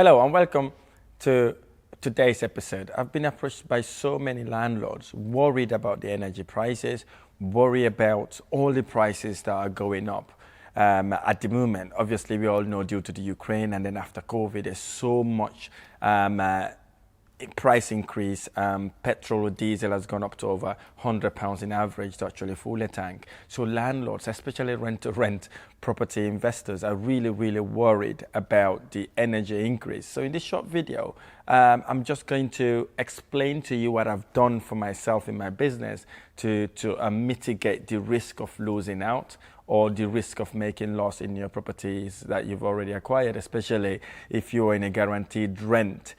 Hello and welcome to today's episode. I've been approached by so many landlords worried about the energy prices, worried about all the prices that are going up at the moment. Obviously, we all know due to the Ukraine and then after COVID, there's so much price increase. Petrol or diesel has gone up to over £100 in average to actually full a tank. So landlords, especially rent-to-rent property investors, are really worried about the energy increase. So in this short video, I'm just going to explain to you what I've done for myself in my business to mitigate the risk of losing out or the risk of making loss in your properties that you've already acquired, especially if you're in a guaranteed rent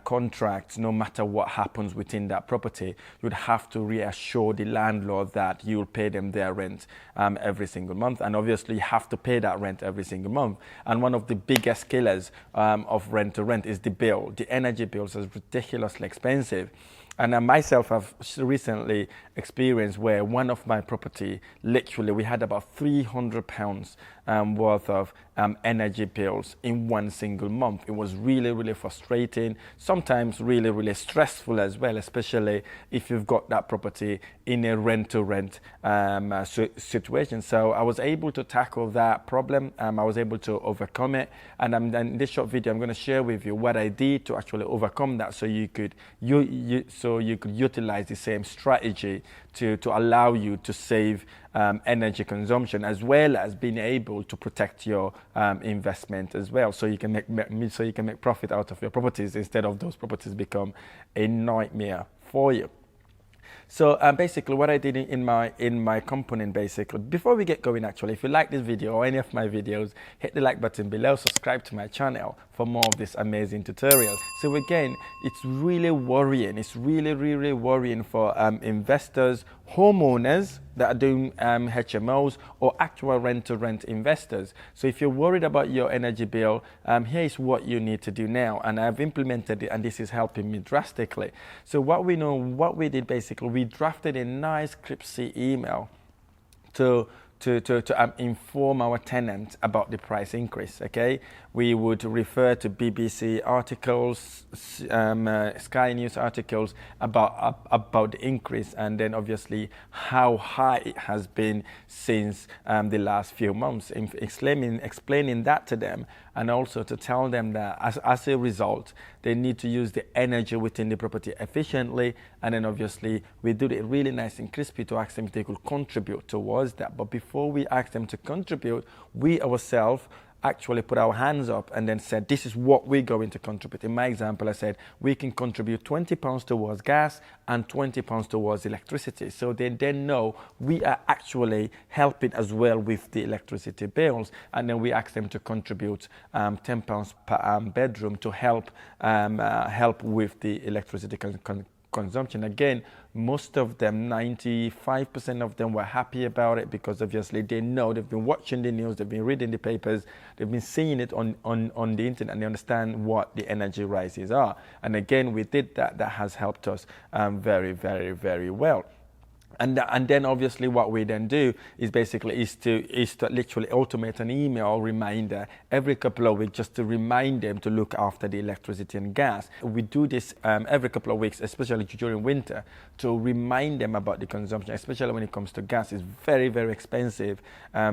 contract. No matter what happens within that property, you'd have to reassure the landlord that you'll pay them their rent every single month, and obviously you have to pay that rent every single month. And one of the biggest killers of rent to rent is the bill. The energy bills is ridiculously expensive. And I myself have recently experienced where one of my property, literally we had about £300 worth of energy bills in one single month. It was really frustrating, sometimes really stressful as well, especially if you've got that property in a rent-to-rent situation. So I was able to tackle that problem. I was able to overcome it, and in this short video I'm going to share with you what I did to actually overcome that, so you could utilize the same strategy to allow you to save energy consumption, as well as being able to protect your investment as well, so you can make profit out of your properties instead of those properties become a nightmare for you. So basically what I did in my component, basically, before we get going, actually, if you like this video or any of my videos, hit the like button below, subscribe to my channel for more of these amazing tutorials. So again, it's really worrying. It's really worrying for investors, homeowners that are doing HMOs, or actual rent-to-rent investors. So if you're worried about your energy bill, here's what you need to do now. And I've implemented it, and this is helping me drastically. So what we did basically, we drafted a nice scripty email to inform our tenants about the price increase. Okay, we would refer to BBC articles, Sky News articles about the increase, and then obviously how high it has been since the last few months, explaining that to them, and also to tell them that as a result they need to use the energy within the property efficiently. And then obviously we do it really nice and crispy to ask them if they could contribute towards that. But before we ask them to contribute, we ourselves actually put our hands up and then said, this is what we're going to contribute. In my example, I said we can contribute £20 towards gas and £20 towards electricity. So they then know we are actually helping as well with the electricity bills. And then we ask them to contribute £10 per bedroom to help with the electricity consumption. Again, most of them, 95% of them, were happy about it, because obviously they know, they've been watching the news, they've been reading the papers, they've been seeing it on the internet, and they understand what the energy rises are. And again, we did that. That has helped us very well. And then obviously what we then do is basically to literally automate an email reminder every couple of weeks, just to remind them to look after the electricity and gas. We do this every couple of weeks, especially during winter, to remind them about the consumption, especially when it comes to gas. It's very expensive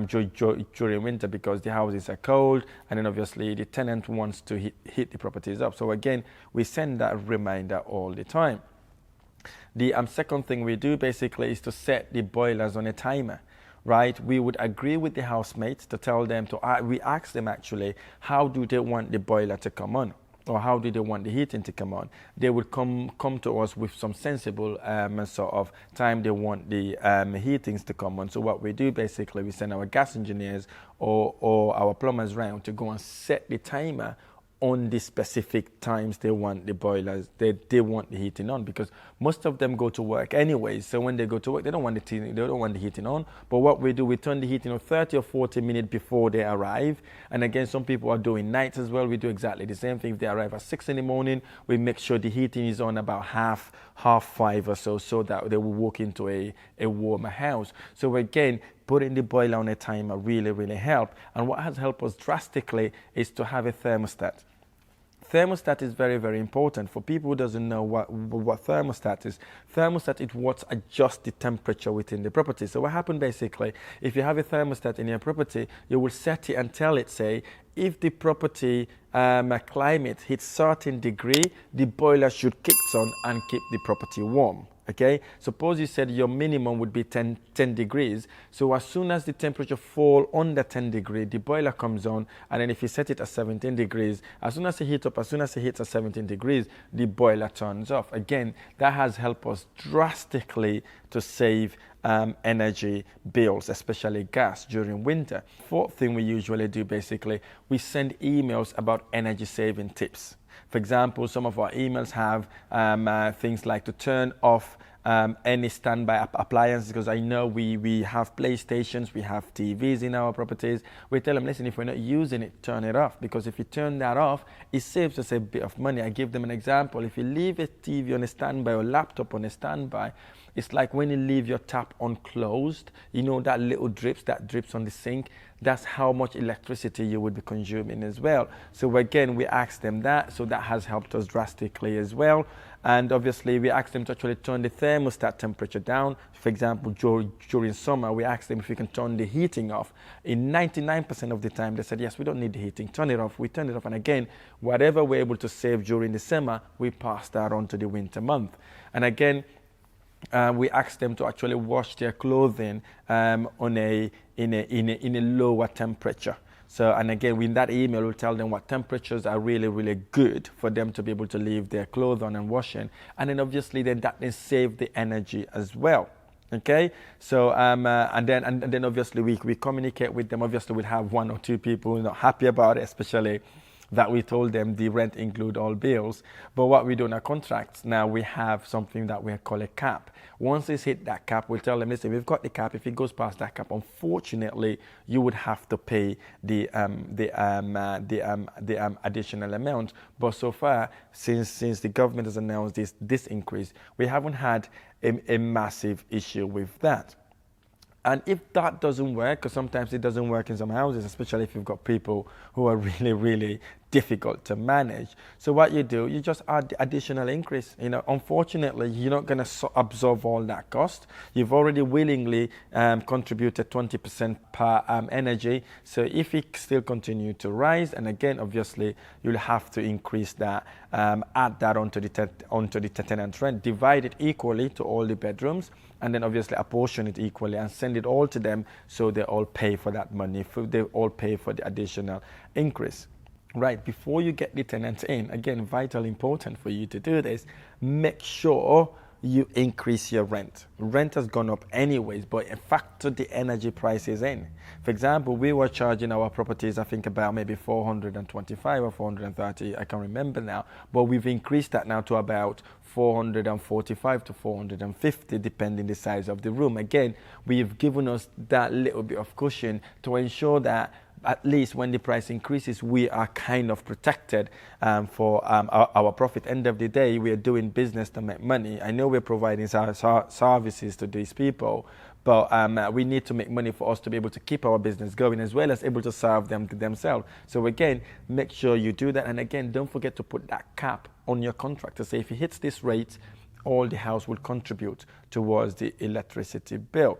during winter, because the houses are cold, and then obviously the tenant wants to heat the properties up. So again, we send that reminder all the time. The second thing we do basically is to set the boilers on a timer, right? We would agree with the housemates to tell them we ask them actually, how do they want the boiler to come on, or how do they want the heating to come on? They would come to us with some sensible sort of time they want the heatings to come on. So what we do basically, we send our gas engineers or our plumbers round to go and set the timer on the specific times they want the boilers, they want the heating on, because most of them go to work anyways. So when they go to work, they don't want the heating on. But what we do, we turn the heating on 30 or 40 minutes before they arrive. And again, some people are doing nights as well. We do exactly the same thing. If they arrive at 6 in the morning, we make sure the heating is on about half 5 or so that they will walk into a warmer house. So again, putting the boiler on a timer really help. And what has helped us drastically is to have a thermostat. Thermostat is very, very important. For people who doesn't know what thermostat is what adjusts the temperature within the property. So what happens basically, if you have a thermostat in your property, you will set it and tell it, say, if the property climate hits certain degree, the boiler should kick on and keep the property warm. Okay, suppose you said your minimum would be 10 degrees. So as soon as the temperature fall under 10 degrees, the boiler comes on. And then if you set it at 17 degrees, as soon as it hits at 17 degrees, the boiler turns off. Again, that has helped us drastically to save energy bills, especially gas during winter. Fourth thing we usually do, basically, we send emails about energy saving tips. For example, some of our emails have things like to turn off any standby appliances, because I know we have PlayStations, we have TVs in our properties. We tell them, listen, if we're not using it, turn it off, because if you turn that off, it saves us a bit of money. I give them an example. If you leave a TV on a standby or laptop on a standby, it's like when you leave your tap unclosed, you know, that little drips on the sink. That's how much electricity you would be consuming as well. So again, we asked them that, so that has helped us drastically as well. And obviously, we asked them to actually turn the thermostat temperature down. For example, during summer, we asked them if we can turn the heating off. In 99% of the time, they said, yes, we don't need the heating, turn it off. We turned it off. And again, whatever we're able to save during the summer, we pass that on to the winter month. And again, we asked them to actually wash their clothing in a lower temperature. So, and again, in that email, we'll tell them what temperatures are really, really good for them to be able to leave their clothes on and washing. And then obviously, then that then save the energy as well. Okay, so and then obviously we communicate with them. Obviously, we'll have one or two people not happy about it, especially that we told them the rent include all bills. But what we do in our contracts now, we have something that we call a cap. Once it's hit that cap, we'll tell them, listen, we've got the cap. If it goes past that cap, unfortunately, you would have to pay the additional amount. But so far, since the government has announced this increase, we haven't had a massive issue with that. And if that doesn't work, because sometimes it doesn't work in some houses, especially if you've got people who are really, really difficult to manage. So what you do, you just add the additional increase. You know, unfortunately, you're not going to absorb all that cost. You've already willingly contributed 20% per energy. So if it still continue to rise, and again, obviously, you'll have to increase that, add that onto the tenant rent, divide it equally to all the bedrooms, and then obviously apportion it equally and send it all to them, so they all pay for that money. They all pay for the additional increase. Right, before you get the tenants in, again, vitally important for you to do this, make sure you increase your rent. Rent has gone up anyways, but factor the energy prices in. For example, we were charging our properties, I think about maybe 425 or 430, I can't remember now, but we've increased that now to about 445 to 450, depending the size of the room. Again, we've given us that little bit of cushion to ensure that at least when the price increases, we are kind of protected for our profit. End of the day, we are doing business to make money. I know we're providing services to these people, but we need to make money for us to be able to keep our business going, as well as able to serve them themselves. So again, make sure you do that. And again, don't forget to put that cap on your contract to say if it hits this rate, all the house will contribute towards the electricity bill.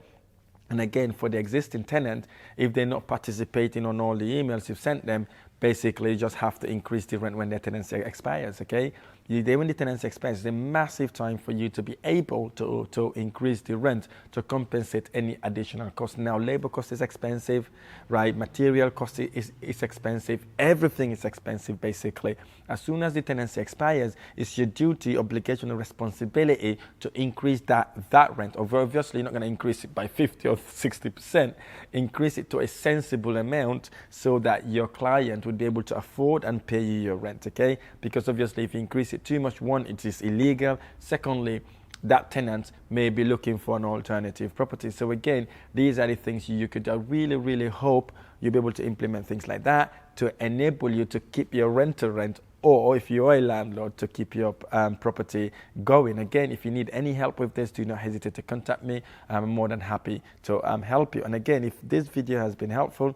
And again, for the existing tenant, if they're not participating on all the emails you've sent them, basically you just have to increase the rent when their tenancy expires, okay? When the tenancy expires, it's a massive time for you to be able to increase the rent to compensate any additional cost. Now, labor cost is expensive, right? Material cost is expensive. Everything is expensive, basically. As soon as the tenancy expires, it's your duty, obligation, and responsibility to increase that rent. Obviously, you're not going to increase it by 50 or 60%. Increase it to a sensible amount so that your client would be able to afford and pay you your rent, okay? Because obviously, if you increase it too much, one, it is illegal. Secondly, that tenant may be looking for an alternative property. So again, these are the things you could really, really hope you'll be able to implement things like that to enable you to keep your rental rent, or if you're a landlord, to keep your property going. Again, if you need any help with this, do not hesitate to contact me. I'm more than happy to help you. And again, if this video has been helpful,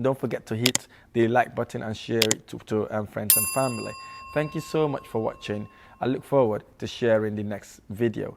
don't forget to hit the like button and share it to friends and family. Thank you so much for watching. I look forward to sharing the next video.